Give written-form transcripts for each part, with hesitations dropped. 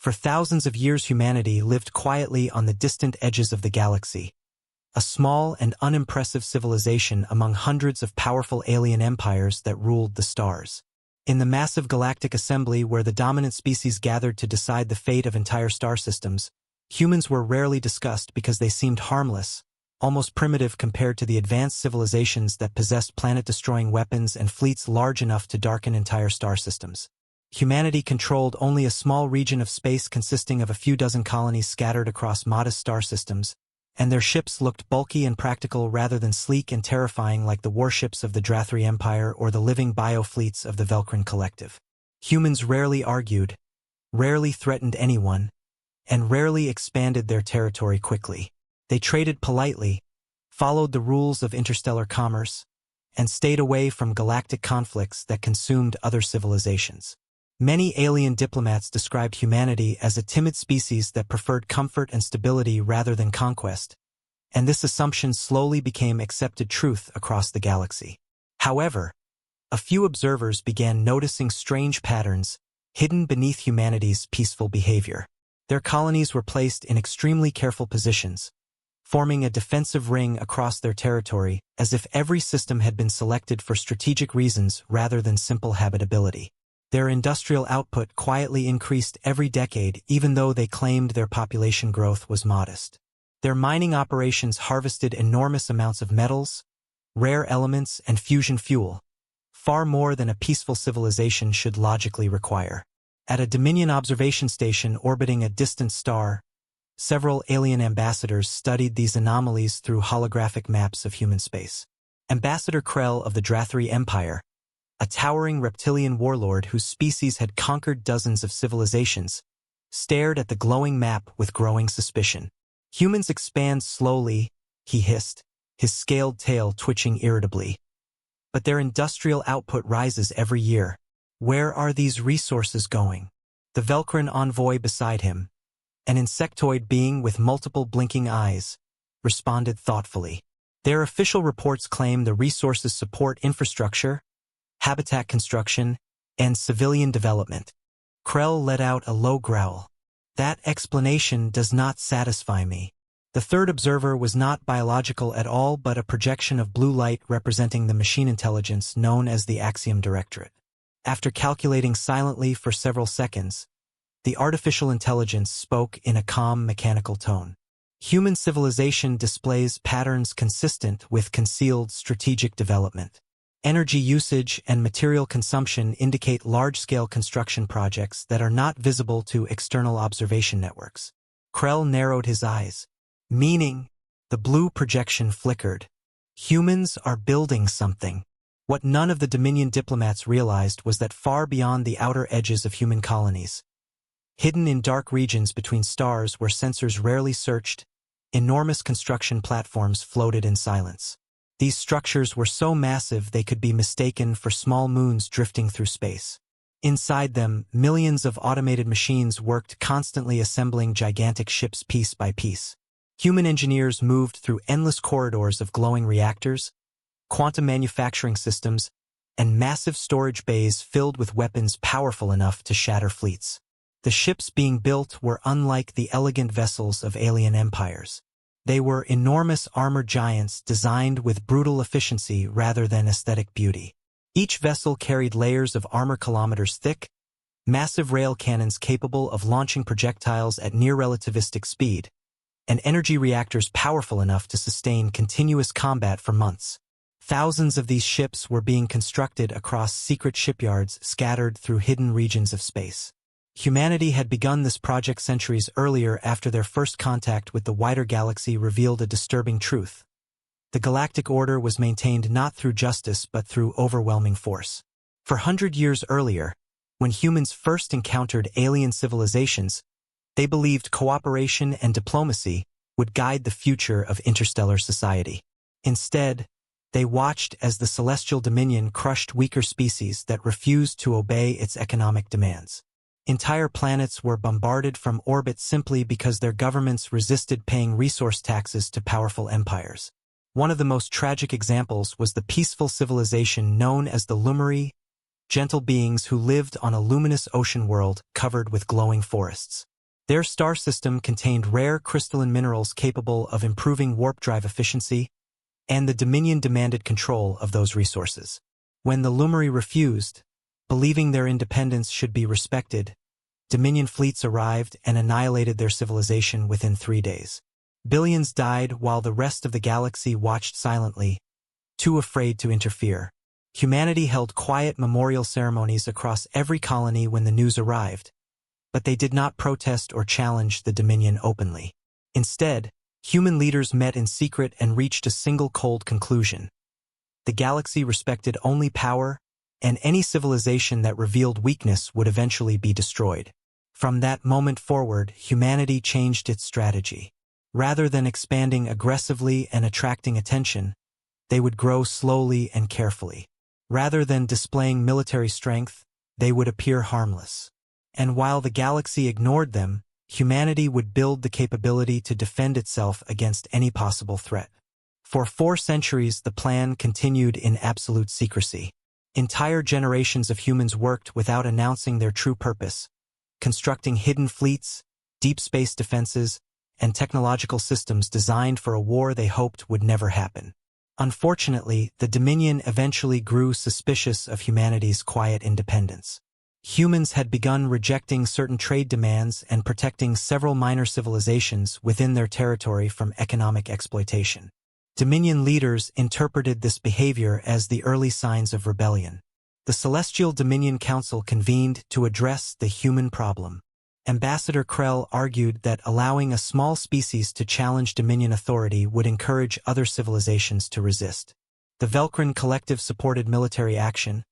For thousands of years humanity lived quietly on the distant edges of the galaxy, a small and unimpressive civilization among hundreds of powerful alien empires that ruled the stars. In the massive galactic assembly where the dominant species gathered to decide the fate of entire star systems, humans were rarely discussed because they seemed harmless, almost primitive compared to the advanced civilizations that possessed planet-destroying weapons and fleets large enough to darken entire star systems. Humanity controlled only a small region of space consisting of a few dozen colonies scattered across modest star systems, and their ships looked bulky and practical rather than sleek and terrifying like the warships of the Drathri Empire or the living biofleets of the Velkrin Collective. Humans rarely argued, rarely threatened anyone, and rarely expanded their territory quickly. They traded politely, followed the rules of interstellar commerce, and stayed away from galactic conflicts that consumed other civilizations. Many alien diplomats described humanity as a timid species that preferred comfort and stability rather than conquest, and this assumption slowly became accepted truth across the galaxy. However, a few observers began noticing strange patterns hidden beneath humanity's peaceful behavior. Their colonies were placed in extremely careful positions, forming a defensive ring across their territory as if every system had been selected for strategic reasons rather than simple habitability. Their industrial output quietly increased every decade even though they claimed their population growth was modest. Their mining operations harvested enormous amounts of metals, rare elements, and fusion fuel, far more than a peaceful civilization should logically require. At a Dominion observation station orbiting a distant star, several alien ambassadors studied these anomalies through holographic maps of human space. Ambassador Krell of the Drathri Empire, a towering reptilian warlord whose species had conquered dozens of civilizations, stared at the glowing map with growing suspicion. "Humans expand slowly," he hissed, his scaled tail twitching irritably. "But their industrial output rises every year. Where are these resources going?" The Velkrin envoy beside him, an insectoid being with multiple blinking eyes, responded thoughtfully. "Their official reports claim the resources support infrastructure, habitat construction, and civilian development." Krell let out a low growl. "That explanation does not satisfy me." The third observer was not biological at all but a projection of blue light representing the machine intelligence known as the Axiom Directorate. After calculating silently for several seconds, the artificial intelligence spoke in a calm mechanical tone. "Human civilization displays patterns consistent with concealed strategic development. Energy usage and material consumption indicate large-scale construction projects that are not visible to external observation networks." Krell narrowed his eyes. "Meaning?" The blue projection flickered. "Humans are building something." What none of the Dominion diplomats realized was that far beyond the outer edges of human colonies, hidden in dark regions between stars where sensors rarely searched, enormous construction platforms floated in silence. These structures were so massive they could be mistaken for small moons drifting through space. Inside them, millions of automated machines worked constantly assembling gigantic ships piece by piece. Human engineers moved through endless corridors of glowing reactors, quantum manufacturing systems, and massive storage bays filled with weapons powerful enough to shatter fleets. The ships being built were unlike the elegant vessels of alien empires. They were enormous armored giants designed with brutal efficiency rather than aesthetic beauty. Each vessel carried layers of armor kilometers thick, massive rail cannons capable of launching projectiles at near-relativistic speed, and energy reactors powerful enough to sustain continuous combat for months. Thousands of these ships were being constructed across secret shipyards scattered through hidden regions of space. Humanity had begun this project centuries earlier after their first contact with the wider galaxy revealed a disturbing truth. The galactic order was maintained not through justice but through overwhelming force. For 100 years earlier, when humans first encountered alien civilizations, they believed cooperation and diplomacy would guide the future of interstellar society. Instead, they watched as the celestial dominion crushed weaker species that refused to obey its economic demands. Entire planets were bombarded from orbit simply because their governments resisted paying resource taxes to powerful empires. One of the most tragic examples was the peaceful civilization known as the Lumeri, gentle beings who lived on a luminous ocean world covered with glowing forests. Their star system contained rare crystalline minerals capable of improving warp drive efficiency, and the Dominion demanded control of those resources. When the Lumeri refused, believing their independence should be respected, Dominion fleets arrived and annihilated their civilization within 3 days. Billions died while the rest of the galaxy watched silently, too afraid to interfere. Humanity held quiet memorial ceremonies across every colony when the news arrived, but they did not protest or challenge the Dominion openly. Instead, human leaders met in secret and reached a single cold conclusion. The galaxy respected only power, and any civilization that revealed weakness would eventually be destroyed. From that moment forward, humanity changed its strategy. Rather than expanding aggressively and attracting attention, they would grow slowly and carefully. Rather than displaying military strength, they would appear harmless. And while the galaxy ignored them, humanity would build the capability to defend itself against any possible threat. For 4 centuries, the plan continued in absolute secrecy. Entire generations of humans worked without announcing their true purpose, constructing hidden fleets, deep space defenses, and technological systems designed for a war they hoped would never happen. Unfortunately, the Dominion eventually grew suspicious of humanity's quiet independence. Humans had begun rejecting certain trade demands and protecting several minor civilizations within their territory from economic exploitation. Dominion leaders interpreted this behavior as the early signs of rebellion. The Celestial Dominion Council convened to address the human problem. Ambassador Krell argued that allowing a small species to challenge Dominion authority would encourage other civilizations to resist. The Velkrin Collective supported military action,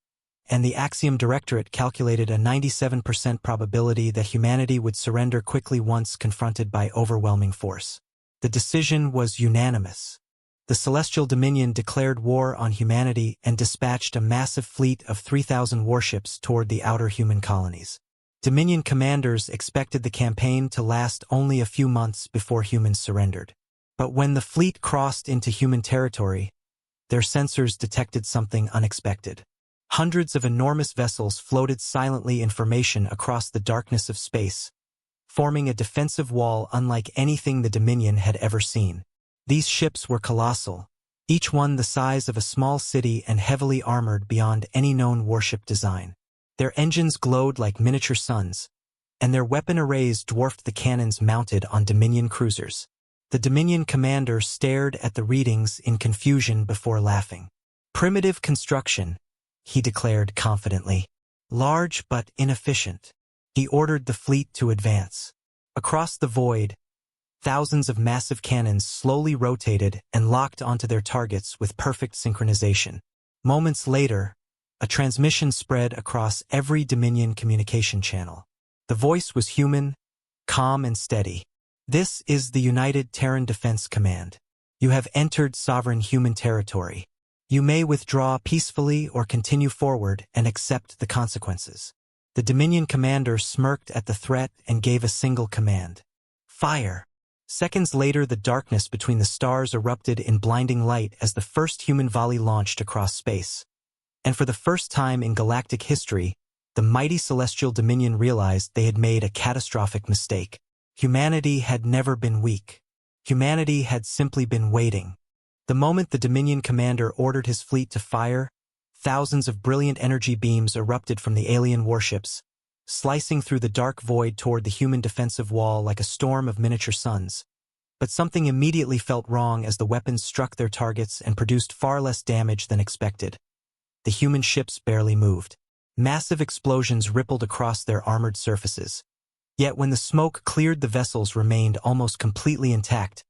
and the Axiom Directorate calculated a 97% probability that humanity would surrender quickly once confronted by overwhelming force. The decision was unanimous. The Celestial Dominion declared war on humanity and dispatched a massive fleet of 3,000 warships toward the outer human colonies. Dominion commanders expected the campaign to last only a few months before humans surrendered. But when the fleet crossed into human territory, their sensors detected something unexpected. Hundreds of enormous vessels floated silently in formation across the darkness of space, forming a defensive wall unlike anything the Dominion had ever seen. These ships were colossal, each one the size of a small city and heavily armored beyond any known warship design. Their engines glowed like miniature suns, and their weapon arrays dwarfed the cannons mounted on Dominion cruisers. The Dominion commander stared at the readings in confusion before laughing. "Primitive construction," he declared confidently. "Large but inefficient." He ordered the fleet to advance. Across the void, thousands of massive cannons slowly rotated and locked onto their targets with perfect synchronization. Moments later, a transmission spread across every Dominion communication channel. The voice was human, calm and steady. "This is the United Terran Defense Command. You have entered sovereign human territory. You may withdraw peacefully or continue forward and accept the consequences." The Dominion commander smirked at the threat and gave a single command: "Fire." Seconds later, the darkness between the stars erupted in blinding light as the first human volley launched across space. And for the first time in galactic history, the mighty Celestial Dominion realized they had made a catastrophic mistake. Humanity had never been weak. Humanity had simply been waiting. The moment the Dominion commander ordered his fleet to fire, thousands of brilliant energy beams erupted from the alien warships, slicing through the dark void toward the human defensive wall like a storm of miniature suns. But something immediately felt wrong as the weapons struck their targets and produced far less damage than expected. The human ships barely moved. Massive explosions rippled across their armored surfaces. Yet when the smoke cleared, the vessels remained almost completely intact,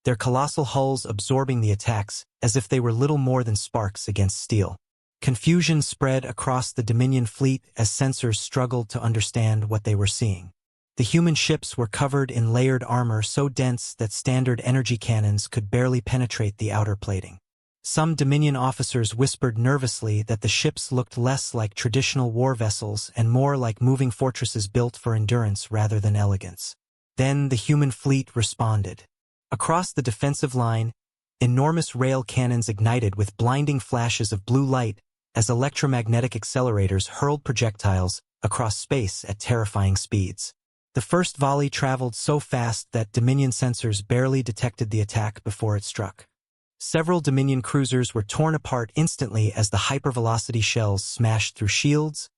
their colossal hulls absorbing the attacks as if they were little more than sparks against steel. Confusion spread across the Dominion fleet as sensors struggled to understand what they were seeing. The human ships were covered in layered armor so dense that standard energy cannons could barely penetrate the outer plating. Some Dominion officers whispered nervously that the ships looked less like traditional war vessels and more like moving fortresses built for endurance rather than elegance. Then the human fleet responded. Across the defensive line, enormous rail cannons ignited with blinding flashes of blue light as electromagnetic accelerators hurled projectiles across space at terrifying speeds. The first volley traveled so fast that Dominion sensors barely detected the attack before it struck. Several Dominion cruisers were torn apart instantly as the hypervelocity shells smashed through shields,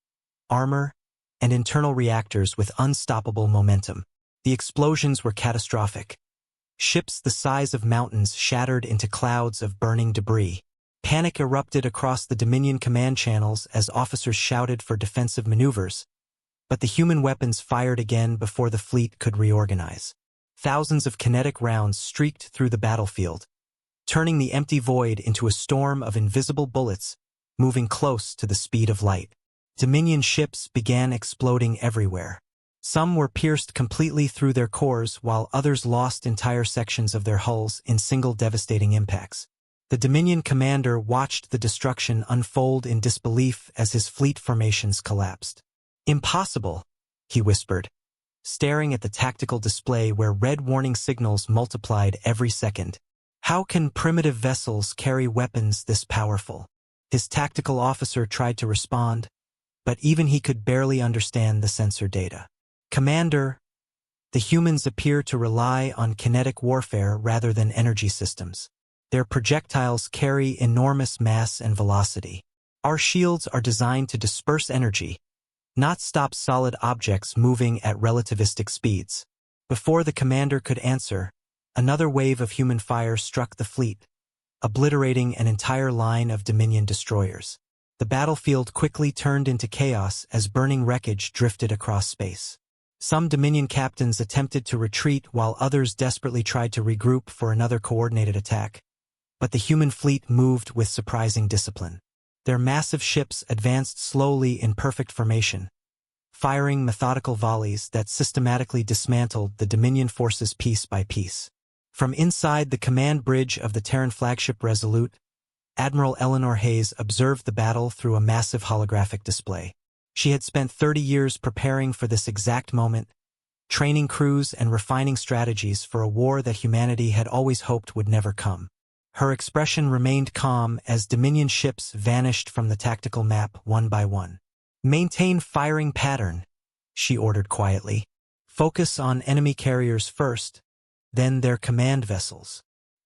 armor, and internal reactors with unstoppable momentum. The explosions were catastrophic. Ships the size of mountains shattered into clouds of burning debris. Panic erupted across the Dominion command channels as officers shouted for defensive maneuvers, but the human weapons fired again before the fleet could reorganize. Thousands of kinetic rounds streaked through the battlefield, turning the empty void into a storm of invisible bullets, moving close to the speed of light. Dominion ships began exploding everywhere. Some were pierced completely through their cores, while others lost entire sections of their hulls in single devastating impacts. The Dominion commander watched the destruction unfold in disbelief as his fleet formations collapsed. "Impossible," he whispered, staring at the tactical display where red warning signals multiplied every second. "How can primitive vessels carry weapons this powerful?" His tactical officer tried to respond, but even he could barely understand the sensor data. "Commander, the humans appear to rely on kinetic warfare rather than energy systems. Their projectiles carry enormous mass and velocity. Our shields are designed to disperse energy, not stop solid objects moving at relativistic speeds." Before the commander could answer, another wave of human fire struck the fleet, obliterating an entire line of Dominion destroyers. The battlefield quickly turned into chaos as burning wreckage drifted across space. Some Dominion captains attempted to retreat while others desperately tried to regroup for another coordinated attack, but the human fleet moved with surprising discipline. Their massive ships advanced slowly in perfect formation, firing methodical volleys that systematically dismantled the Dominion forces piece by piece. From inside the command bridge of the Terran flagship Resolute, Admiral Eleanor Hayes observed the battle through a massive holographic display. She had spent 30 years preparing for this exact moment, training crews and refining strategies for a war that humanity had always hoped would never come. Her expression remained calm as Dominion ships vanished from the tactical map one by one. "Maintain firing pattern," she ordered quietly. "Focus on enemy carriers first, then their command vessels."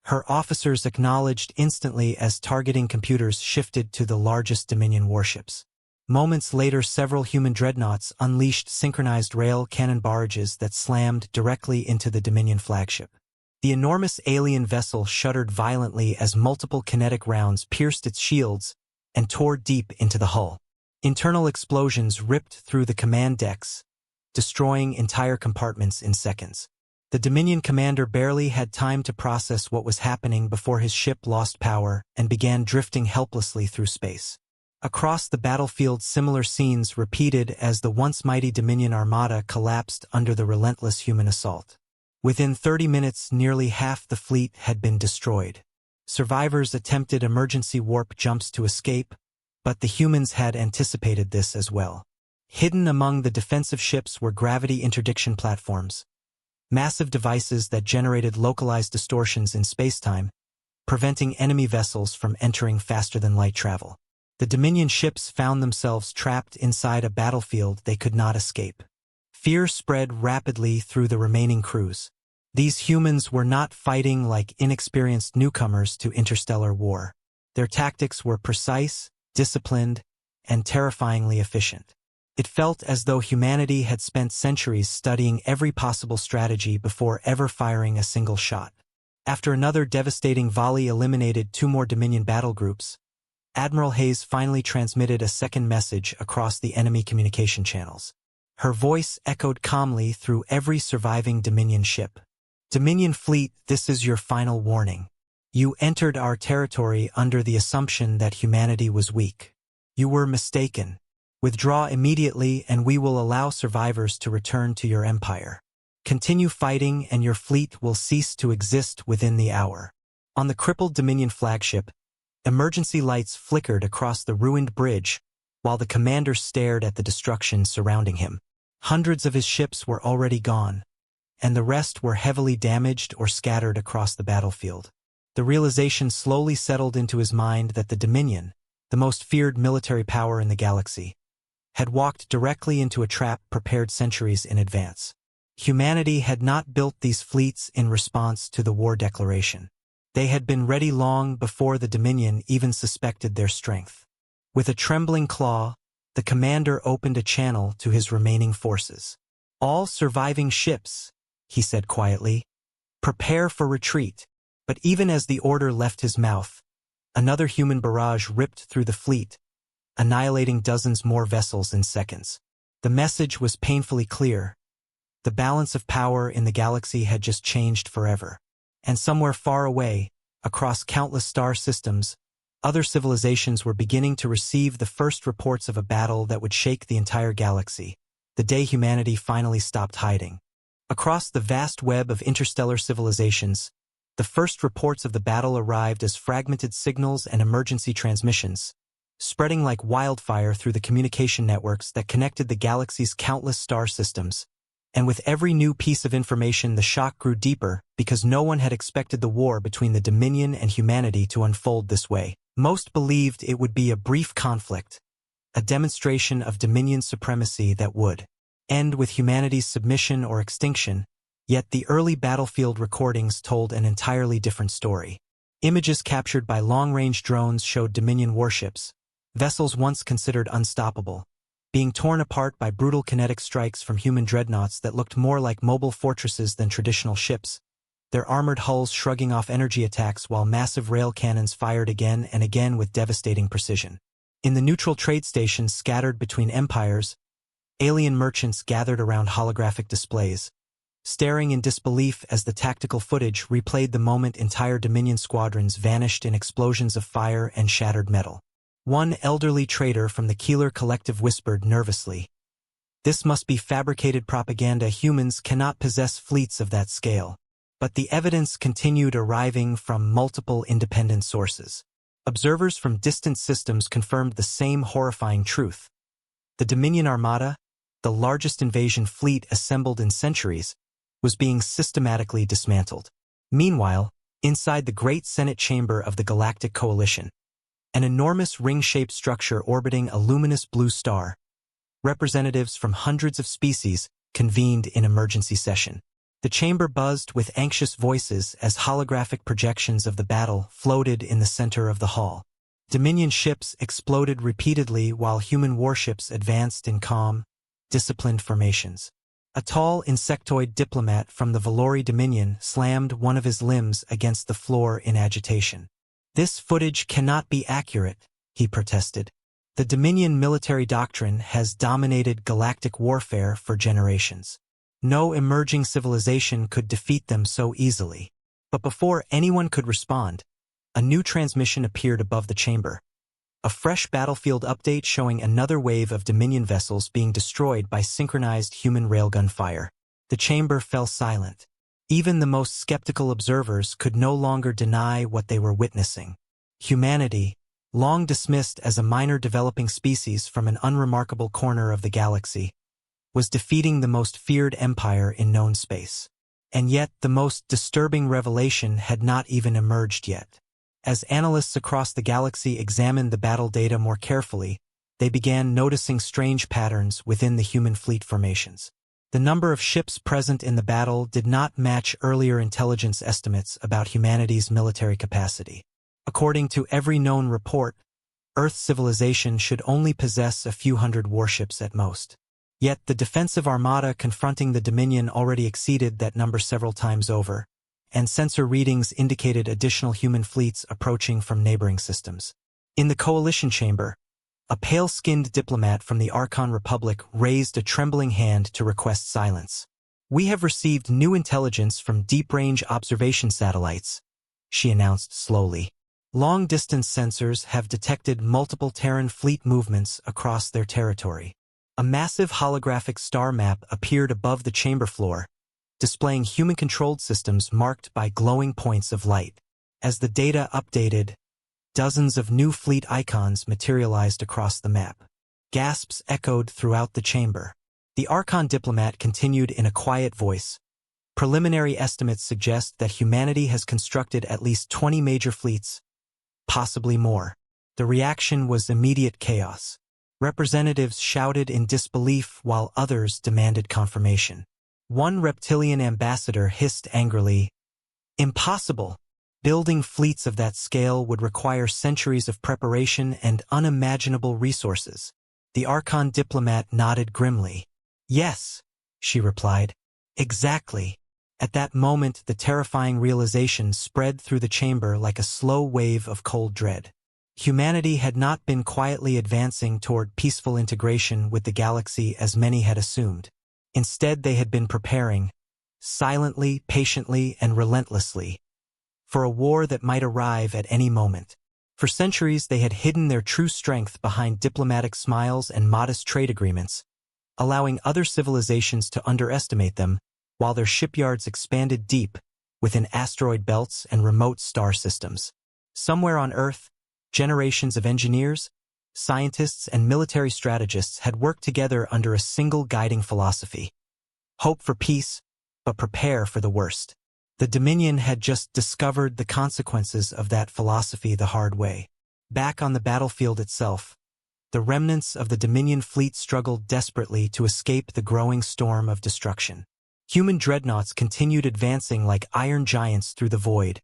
Her officers acknowledged instantly as targeting computers shifted to the largest Dominion warships. Moments later, several human dreadnoughts unleashed synchronized rail cannon barrages that slammed directly into the Dominion flagship. The enormous alien vessel shuddered violently as multiple kinetic rounds pierced its shields and tore deep into the hull. Internal explosions ripped through the command decks, destroying entire compartments in seconds. The Dominion commander barely had time to process what was happening before his ship lost power and began drifting helplessly through space. Across the battlefield, similar scenes repeated as the once mighty Dominion armada collapsed under the relentless human assault. Within 30 minutes, nearly half the fleet had been destroyed. Survivors attempted emergency warp jumps to escape, but the humans had anticipated this as well. Hidden among the defensive ships were gravity interdiction platforms, massive devices that generated localized distortions in spacetime, preventing enemy vessels from entering faster-than-light travel. The Dominion ships found themselves trapped inside a battlefield they could not escape. Fear spread rapidly through the remaining crews. These humans were not fighting like inexperienced newcomers to interstellar war. Their tactics were precise, disciplined, and terrifyingly efficient. It felt as though humanity had spent centuries studying every possible strategy before ever firing a single shot. After another devastating volley eliminated 2 more Dominion battle groups, Admiral Hayes finally transmitted a second message across the enemy communication channels. Her voice echoed calmly through every surviving Dominion ship. "Dominion fleet, this is your final warning. You entered our territory under the assumption that humanity was weak. You were mistaken. Withdraw immediately and we will allow survivors to return to your empire. Continue fighting and your fleet will cease to exist within the hour." On the crippled Dominion flagship, emergency lights flickered across the ruined bridge while the commander stared at the destruction surrounding him. Hundreds of his ships were already gone, and the rest were heavily damaged or scattered across the battlefield. The realization slowly settled into his mind that the Dominion, the most feared military power in the galaxy, had walked directly into a trap prepared centuries in advance. Humanity had not built these fleets in response to the war declaration. They had been ready long before the Dominion even suspected their strength. With a trembling claw, the commander opened a channel to his remaining forces. "All surviving ships," he said quietly, "prepare for retreat." But even as the order left his mouth, another human barrage ripped through the fleet, annihilating dozens more vessels in seconds. The message was painfully clear. The balance of power in the galaxy had just changed forever. And somewhere far away, across countless star systems, other civilizations were beginning to receive the first reports of a battle that would shake the entire galaxy, the day humanity finally stopped hiding. Across the vast web of interstellar civilizations, the first reports of the battle arrived as fragmented signals and emergency transmissions, spreading like wildfire through the communication networks that connected the galaxy's countless star systems. And with every new piece of information, the shock grew deeper because no one had expected the war between the Dominion and humanity to unfold this way. Most believed it would be a brief conflict, a demonstration of Dominion supremacy that would end with humanity's submission or extinction, yet the early battlefield recordings told an entirely different story. Images captured by long-range drones showed Dominion warships, vessels once considered unstoppable, being torn apart by brutal kinetic strikes from human dreadnoughts that looked more like mobile fortresses than traditional ships, their armored hulls shrugging off energy attacks while massive rail cannons fired again and again with devastating precision. In the neutral trade stations scattered between empires, alien merchants gathered around holographic displays, staring in disbelief as the tactical footage replayed the moment entire Dominion squadrons vanished in explosions of fire and shattered metal. One elderly trader from the Keeler Collective whispered nervously, "This must be fabricated propaganda. Humans cannot possess fleets of that scale." But the evidence continued arriving from multiple independent sources. Observers from distant systems confirmed the same horrifying truth. The Dominion Armada, the largest invasion fleet assembled in centuries, was being systematically dismantled. Meanwhile, inside the Great Senate Chamber of the Galactic Coalition, an enormous ring-shaped structure orbiting a luminous blue star, representatives from hundreds of species convened in emergency session. The chamber buzzed with anxious voices as holographic projections of the battle floated in the center of the hall. Dominion ships exploded repeatedly while human warships advanced in calm, disciplined formations. A tall insectoid diplomat from the Valori Dominion slammed one of his limbs against the floor in agitation. "This footage cannot be accurate," he protested. "The Dominion military doctrine has dominated galactic warfare for generations. No emerging civilization could defeat them so easily." But before anyone could respond, a new transmission appeared above the chamber. A fresh battlefield update showing another wave of Dominion vessels being destroyed by synchronized human railgun fire. The chamber fell silent. Even the most skeptical observers could no longer deny what they were witnessing. Humanity, long dismissed as a minor developing species from an unremarkable corner of the galaxy, was defeating the most feared empire in known space. And yet the most disturbing revelation had not even emerged yet. As analysts across the galaxy examined the battle data more carefully, they began noticing strange patterns within the human fleet formations. The number of ships present in the battle did not match earlier intelligence estimates about humanity's military capacity. According to every known report, Earth civilization should only possess a few hundred warships at most. Yet the defensive armada confronting the Dominion already exceeded that number several times over, and sensor readings indicated additional human fleets approaching from neighboring systems. In the coalition chamber, a pale-skinned diplomat from the Archon Republic raised a trembling hand to request silence. "We have received new intelligence from deep-range observation satellites," she announced slowly. "Long-distance sensors have detected multiple Terran fleet movements across their territory." A massive holographic star map appeared above the chamber floor, displaying human-controlled systems marked by glowing points of light. As the data updated, dozens of new fleet icons materialized across the map. Gasps echoed throughout the chamber. The Archon diplomat continued in a quiet voice. "Preliminary estimates suggest that humanity has constructed at least 20 major fleets, possibly more." The reaction was immediate chaos. Representatives shouted in disbelief while others demanded confirmation. One reptilian ambassador hissed angrily, "Impossible! Building fleets of that scale would require centuries of preparation and unimaginable resources." The Archon diplomat nodded grimly. "Yes," she replied. "Exactly." At that moment, the terrifying realization spread through the chamber like a slow wave of cold dread. Humanity had not been quietly advancing toward peaceful integration with the galaxy as many had assumed. Instead, they had been preparing, silently, patiently, and relentlessly, for a war that might arrive at any moment. For centuries, they had hidden their true strength behind diplomatic smiles and modest trade agreements, allowing other civilizations to underestimate them, while their shipyards expanded deep within asteroid belts and remote star systems. Somewhere on Earth, generations of engineers, scientists, and military strategists had worked together under a single guiding philosophy: hope for peace, but prepare for the worst. The Dominion had just discovered the consequences of that philosophy the hard way. Back on the battlefield itself, the remnants of the Dominion fleet struggled desperately to escape the growing storm of destruction. Human dreadnoughts continued advancing like iron giants through the void,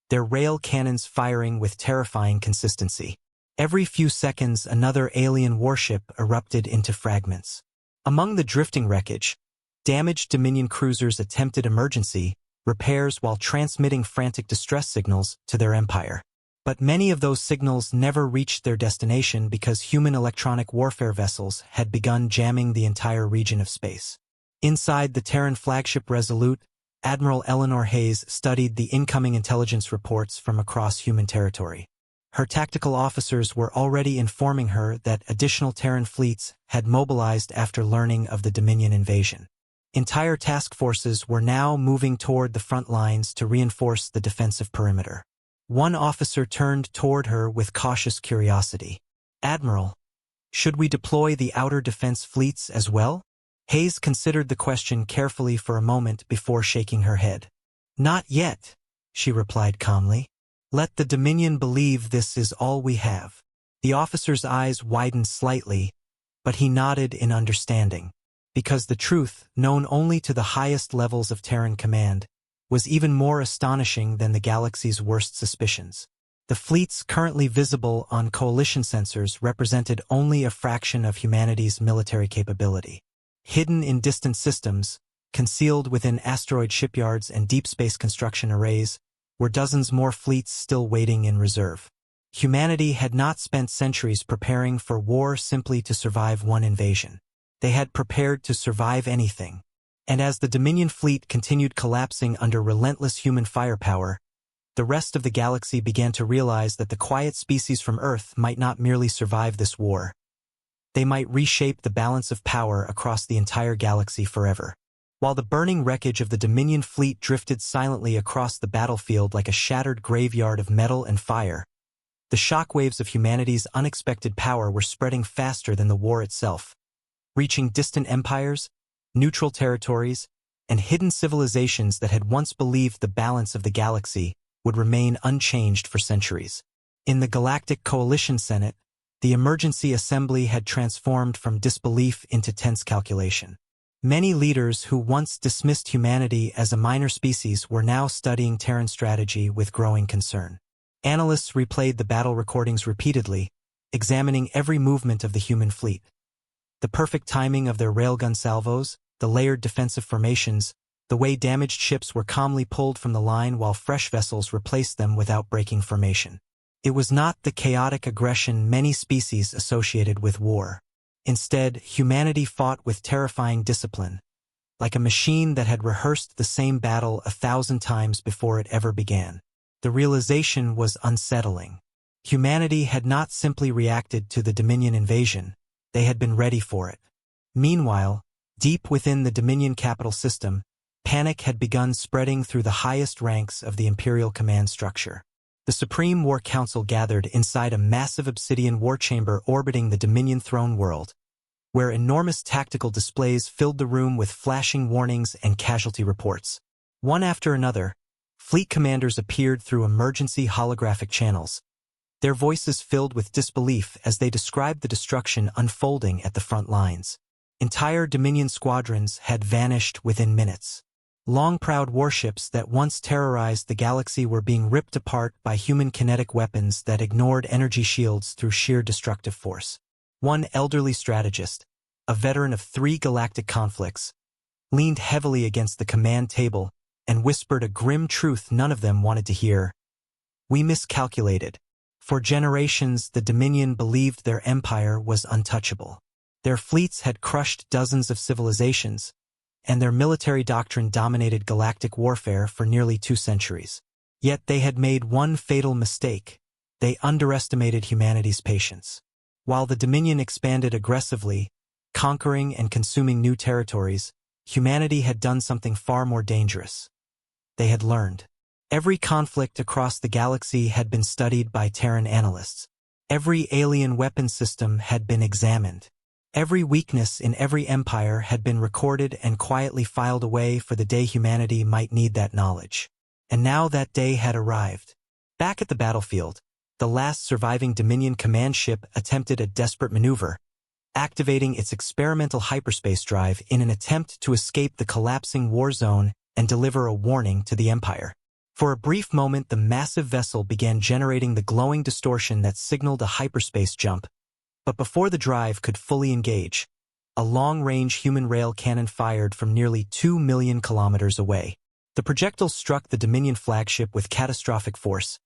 their rail cannons firing with terrifying consistency. Every few seconds, another alien warship erupted into fragments. Among the drifting wreckage, damaged Dominion cruisers attempted emergency repairs while transmitting frantic distress signals to their empire. But many of those signals never reached their destination because human electronic warfare vessels had begun jamming the entire region of space. Inside the Terran flagship Resolute, Admiral Eleanor Hayes studied the incoming intelligence reports from across human territory. Her tactical officers were already informing her that additional Terran fleets had mobilized after learning of the Dominion invasion. Entire task forces were now moving toward the front lines to reinforce the defensive perimeter. One officer turned toward her with cautious curiosity. "Admiral, should we deploy the outer defense fleets as well?" Hayes considered the question carefully for a moment before shaking her head. "Not yet," she replied calmly. "Let the Dominion believe this is all we have." The officer's eyes widened slightly, but he nodded in understanding, because the truth, known only to the highest levels of Terran command, was even more astonishing than the galaxy's worst suspicions. The fleets currently visible on coalition sensors represented only a fraction of humanity's military capability. Hidden in distant systems, concealed within asteroid shipyards and deep space construction arrays, were dozens more fleets still waiting in reserve. Humanity had not spent centuries preparing for war simply to survive one invasion. They had prepared to survive anything. And as the Dominion fleet continued collapsing under relentless human firepower, the rest of the galaxy began to realize that the quiet species from Earth might not merely survive this war. They might reshape the balance of power across the entire galaxy forever. While the burning wreckage of the Dominion fleet drifted silently across the battlefield like a shattered graveyard of metal and fire, the shockwaves of humanity's unexpected power were spreading faster than the war itself, reaching distant empires, neutral territories, and hidden civilizations that had once believed the balance of the galaxy would remain unchanged for centuries. In the Galactic Coalition Senate, the emergency assembly had transformed from disbelief into tense calculation. Many leaders who once dismissed humanity as a minor species were now studying Terran strategy with growing concern. Analysts replayed the battle recordings repeatedly, examining every movement of the human fleet. The perfect timing of their railgun salvos, the layered defensive formations, the way damaged ships were calmly pulled from the line while fresh vessels replaced them without breaking formation. It was not the chaotic aggression many species associated with war. Instead, humanity fought with terrifying discipline, like a machine that had rehearsed the same battle 1,000 times before it ever began. The realization was unsettling. Humanity had not simply reacted to the Dominion invasion, they had been ready for it. Meanwhile, deep within the Dominion capital system, panic had begun spreading through the highest ranks of the Imperial command structure. The Supreme War Council gathered inside a massive obsidian war chamber orbiting the Dominion throne world, where enormous tactical displays filled the room with flashing warnings and casualty reports. One after another, fleet commanders appeared through emergency holographic channels, their voices filled with disbelief as they described the destruction unfolding at the front lines. Entire Dominion squadrons had vanished within minutes. Long-prowed warships that once terrorized the galaxy were being ripped apart by human kinetic weapons that ignored energy shields through sheer destructive force. One elderly strategist, a veteran of 3 galactic conflicts, leaned heavily against the command table and whispered a grim truth none of them wanted to hear. "We miscalculated. For generations, the Dominion believed their empire was untouchable. Their fleets had crushed dozens of civilizations, and their military doctrine dominated galactic warfare for nearly 2 centuries. Yet they had made one fatal mistake. They underestimated humanity's patience. While the Dominion expanded aggressively, conquering and consuming new territories, humanity had done something far more dangerous. They had learned. Every conflict across the galaxy had been studied by Terran analysts. Every alien weapon system had been examined. Every weakness in every empire had been recorded and quietly filed away for the day humanity might need that knowledge. And now that day had arrived. Back at the battlefield, the last surviving Dominion command ship attempted a desperate maneuver, activating its experimental hyperspace drive in an attempt to escape the collapsing war zone and deliver a warning to the Empire. For a brief moment, the massive vessel began generating the glowing distortion that signaled a hyperspace jump. But before the drive could fully engage, a long-range human rail cannon fired from nearly 2 million kilometers away. The projectile struck the Dominion flagship with catastrophic force,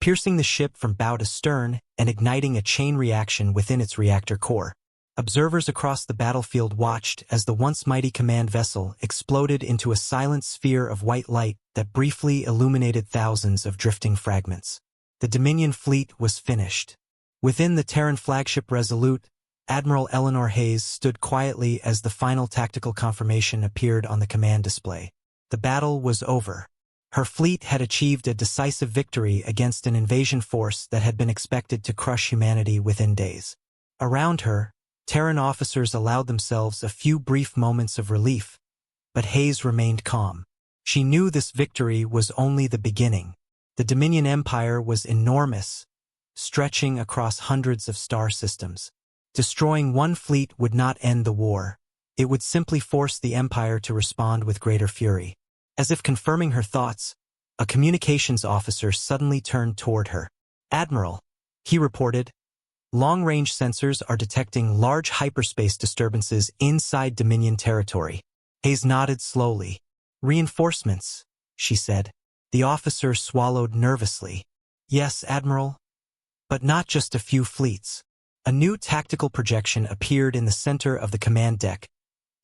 piercing the ship from bow to stern and igniting a chain reaction within its reactor core. Observers across the battlefield watched as the once mighty command vessel exploded into a silent sphere of white light that briefly illuminated thousands of drifting fragments. The Dominion fleet was finished. Within the Terran flagship Resolute, Admiral Eleanor Hayes stood quietly as the final tactical confirmation appeared on the command display. The battle was over. Her fleet had achieved a decisive victory against an invasion force that had been expected to crush humanity within days. Around her, Terran officers allowed themselves a few brief moments of relief, but Hayes remained calm. She knew this victory was only the beginning. The Dominion Empire was enormous, stretching across hundreds of star systems. Destroying one fleet would not end the war. It would simply force the Empire to respond with greater fury. As if confirming her thoughts, a communications officer suddenly turned toward her. "Admiral," he reported, "long-range sensors are detecting large hyperspace disturbances inside Dominion territory." Hayes nodded slowly. "Reinforcements," she said. The officer swallowed nervously. "Yes, Admiral. But not just a few fleets." A new tactical projection appeared in the center of the command deck,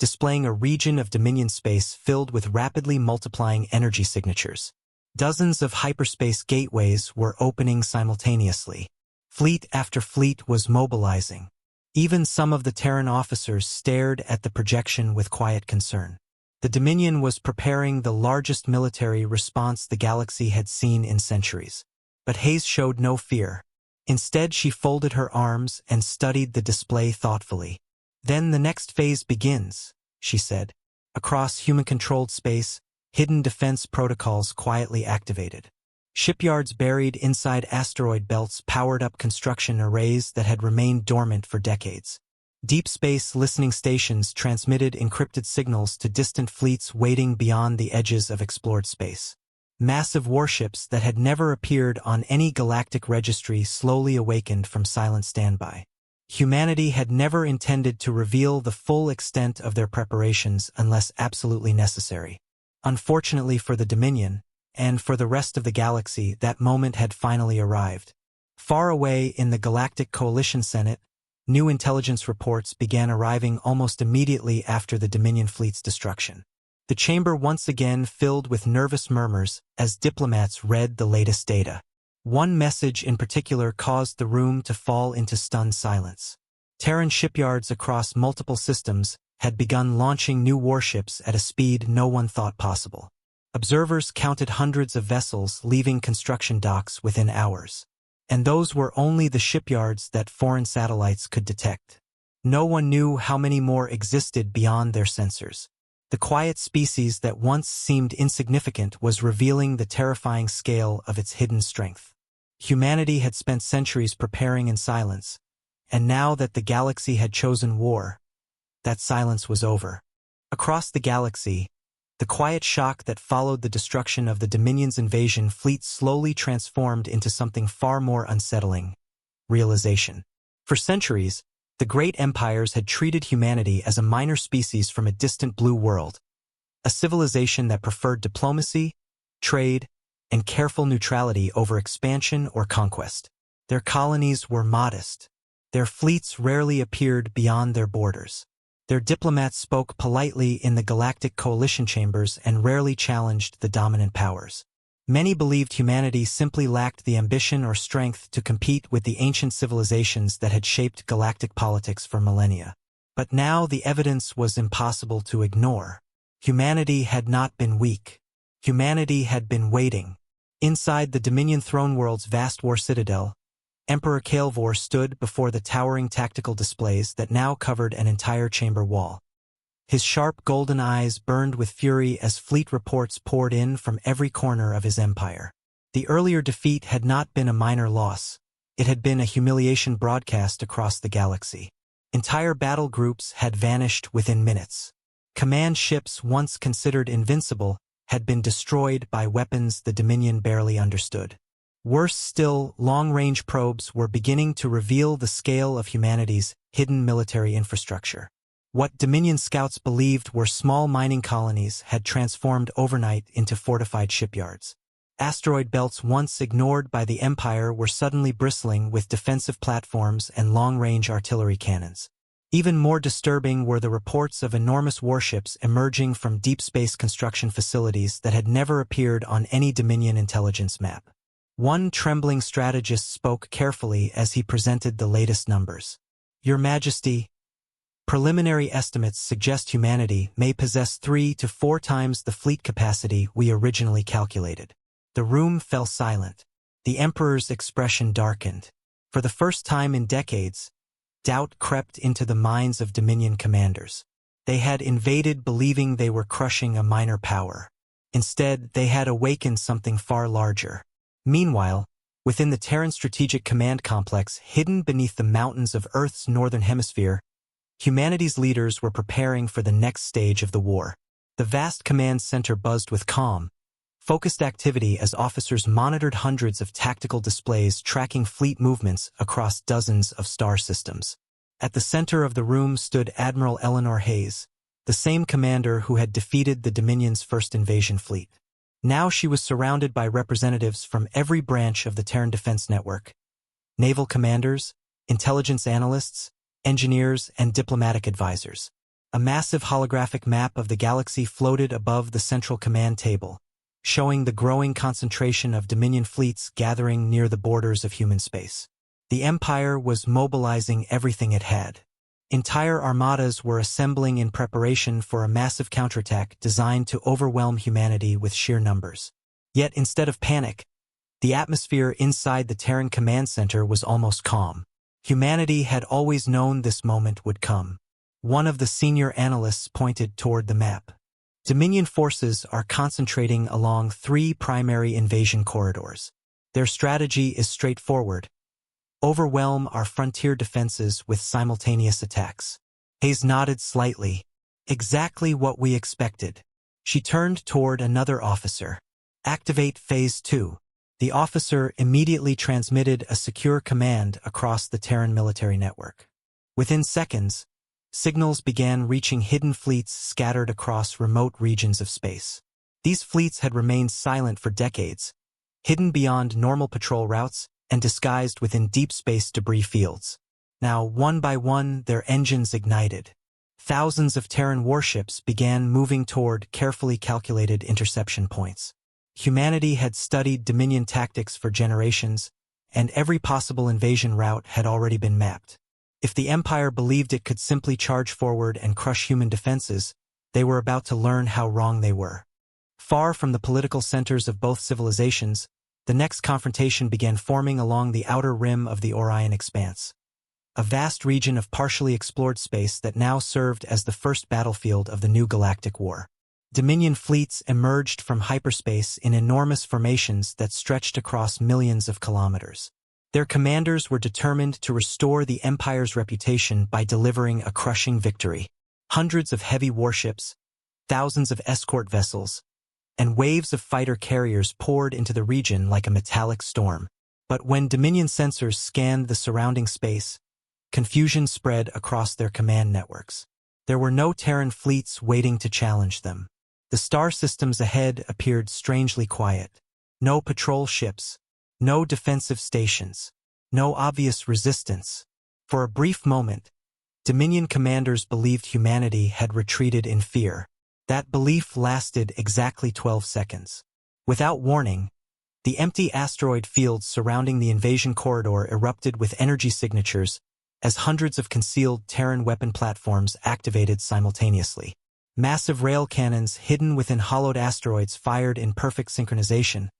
displaying a region of Dominion space filled with rapidly multiplying energy signatures. Dozens of hyperspace gateways were opening simultaneously. Fleet after fleet was mobilizing. Even some of the Terran officers stared at the projection with quiet concern. The Dominion was preparing the largest military response the galaxy had seen in centuries. But Hayes showed no fear. Instead, she folded her arms and studied the display thoughtfully. "Then the next phase begins," she said. Across human-controlled space, hidden defense protocols quietly activated. Shipyards buried inside asteroid belts powered up construction arrays that had remained dormant for decades. Deep space listening stations transmitted encrypted signals to distant fleets waiting beyond the edges of explored space. Massive warships that had never appeared on any galactic registry slowly awakened from silent standby. Humanity had never intended to reveal the full extent of their preparations unless absolutely necessary. Unfortunately for the Dominion, and for the rest of the galaxy, that moment had finally arrived. Far away in the Galactic Coalition Senate, new intelligence reports began arriving almost immediately after the Dominion fleet's destruction. The chamber once again filled with nervous murmurs as diplomats read the latest data. One message in particular caused the room to fall into stunned silence. Terran shipyards across multiple systems had begun launching new warships at a speed no one thought possible. Observers counted hundreds of vessels leaving construction docks within hours. And those were only the shipyards that foreign satellites could detect. No one knew how many more existed beyond their sensors. The quiet species that once seemed insignificant was revealing the terrifying scale of its hidden strength. Humanity had spent centuries preparing in silence, and now that the galaxy had chosen war, that silence was over. Across the galaxy, the quiet shock that followed the destruction of the Dominion's invasion fleet slowly transformed into something far more unsettling: realization. For centuries, the great empires had treated humanity as a minor species from a distant blue world, a civilization that preferred diplomacy, trade, and careful neutrality over expansion or conquest. Their colonies were modest. Their fleets rarely appeared beyond their borders. Their diplomats spoke politely in the galactic coalition chambers and rarely challenged the dominant powers. Many believed humanity simply lacked the ambition or strength to compete with the ancient civilizations that had shaped galactic politics for millennia. But now the evidence was impossible to ignore. Humanity had not been weak. Humanity had been waiting. Inside the Dominion throne world's vast war citadel, Emperor Kael'vor stood before the towering tactical displays that now covered an entire chamber wall. His sharp golden eyes burned with fury as fleet reports poured in from every corner of his empire. The earlier defeat had not been a minor loss. It had been a humiliation broadcast across the galaxy. Entire battle groups had vanished within minutes. Command ships once considered invincible had been destroyed by weapons the Dominion barely understood. Worse still, long-range probes were beginning to reveal the scale of humanity's hidden military infrastructure. What Dominion scouts believed were small mining colonies had transformed overnight into fortified shipyards. Asteroid belts once ignored by the Empire were suddenly bristling with defensive platforms and long-range artillery cannons. Even more disturbing were the reports of enormous warships emerging from deep space construction facilities that had never appeared on any Dominion intelligence map. One trembling strategist spoke carefully as he presented the latest numbers. "Your Majesty, preliminary estimates suggest humanity may possess 3 to 4 times the fleet capacity we originally calculated." The room fell silent. The Emperor's expression darkened. For the first time in decades, doubt crept into the minds of Dominion commanders. They had invaded believing they were crushing a minor power. Instead, they had awakened something far larger. Meanwhile, within the Terran Strategic Command Complex hidden beneath the mountains of Earth's northern hemisphere, humanity's leaders were preparing for the next stage of the war. The vast command center buzzed with calm, focused activity as officers monitored hundreds of tactical displays tracking fleet movements across dozens of star systems. At the center of the room stood Admiral Eleanor Hayes, the same commander who had defeated the Dominion's first invasion fleet. Now she was surrounded by representatives from every branch of the Terran Defense Network: naval commanders, intelligence analysts, engineers, and diplomatic advisors. A massive holographic map of the galaxy floated above the central command table, showing the growing concentration of Dominion fleets gathering near the borders of human space. The Empire was mobilizing everything it had. Entire armadas were assembling in preparation for a massive counterattack designed to overwhelm humanity with sheer numbers. Yet instead of panic, the atmosphere inside the Terran Command Center was almost calm. Humanity had always known this moment would come. One of the senior analysts pointed toward the map. Dominion forces are concentrating along 3 primary invasion corridors. Their strategy is straightforward: overwhelm our frontier defenses with simultaneous attacks. Hayes nodded slightly. Exactly what we expected. She turned toward another officer. Activate Phase 2. The officer immediately transmitted a secure command across the Terran military network. Within seconds, signals began reaching hidden fleets scattered across remote regions of space. These fleets had remained silent for decades, hidden beyond normal patrol routes and disguised within deep space debris fields. Now, one by one, their engines ignited. Thousands of Terran warships began moving toward carefully calculated interception points. Humanity had studied Dominion tactics for generations, and every possible invasion route had already been mapped. If the Empire believed it could simply charge forward and crush human defenses, they were about to learn how wrong they were. Far from the political centers of both civilizations, the next confrontation began forming along the outer rim of the Orion Expanse, a vast region of partially explored space that now served as the first battlefield of the new galactic war. Dominion fleets emerged from hyperspace in enormous formations that stretched across millions of kilometers. Their commanders were determined to restore the Empire's reputation by delivering a crushing victory. Hundreds of heavy warships, thousands of escort vessels, and waves of fighter carriers poured into the region like a metallic storm. But when Dominion sensors scanned the surrounding space, confusion spread across their command networks. There were no Terran fleets waiting to challenge them. The star systems ahead appeared strangely quiet. No patrol ships, no defensive stations, no obvious resistance. For a brief moment, Dominion commanders believed humanity had retreated in fear. That belief lasted exactly 12 seconds. Without warning, the empty asteroid fields surrounding the invasion corridor erupted with energy signatures as hundreds of concealed Terran weapon platforms activated simultaneously. Massive rail cannons hidden within hollowed asteroids fired in perfect synchronization,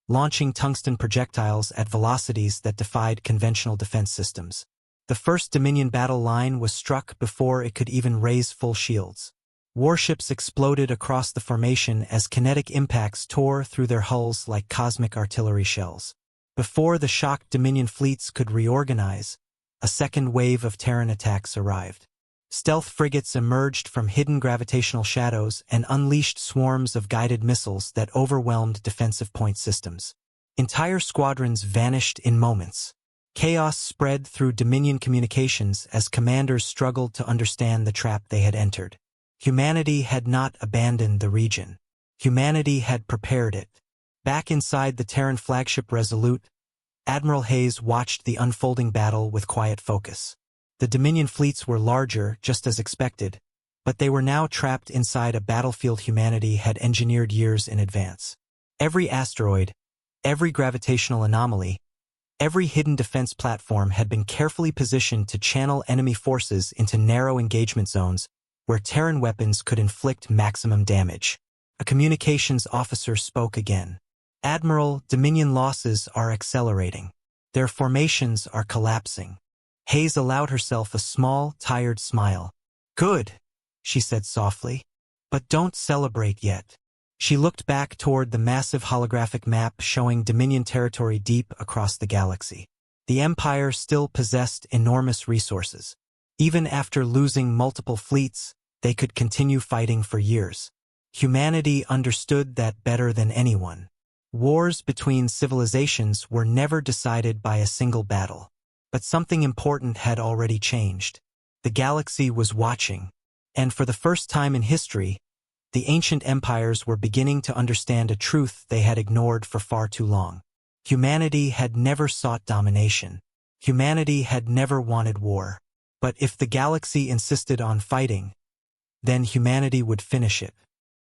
launching tungsten projectiles at velocities that defied conventional defense systems. The first Dominion battle line was struck before it could even raise full shields. Warships exploded across the formation as kinetic impacts tore through their hulls like cosmic artillery shells. Before the shocked Dominion fleets could reorganize, a second wave of Terran attacks arrived. Stealth frigates emerged from hidden gravitational shadows and unleashed swarms of guided missiles that overwhelmed defensive point systems. Entire squadrons vanished in moments. Chaos spread through Dominion communications as commanders struggled to understand the trap they had entered. Humanity had not abandoned the region. Humanity had prepared it. Back inside the Terran flagship Resolute, Admiral Hayes watched the unfolding battle with quiet focus. The Dominion fleets were larger, just as expected, but they were now trapped inside a battlefield humanity had engineered years in advance. Every asteroid, every gravitational anomaly, every hidden defense platform had been carefully positioned to channel enemy forces into narrow engagement zones where Terran weapons could inflict maximum damage. A communications officer spoke again. "Admiral, Dominion losses are accelerating. Their formations are collapsing." Hayes allowed herself a small, tired smile. "Good," she said softly. "But don't celebrate yet." She looked back toward the massive holographic map showing Dominion territory deep across the galaxy. The Empire still possessed enormous resources. Even after losing multiple fleets, they could continue fighting for years. Humanity understood that better than anyone. Wars between civilizations were never decided by a single battle. But something important had already changed. The galaxy was watching, and for the first time in history, the ancient empires were beginning to understand a truth they had ignored for far too long. Humanity had never sought domination. Humanity had never wanted war. But if the galaxy insisted on fighting, then humanity would finish it.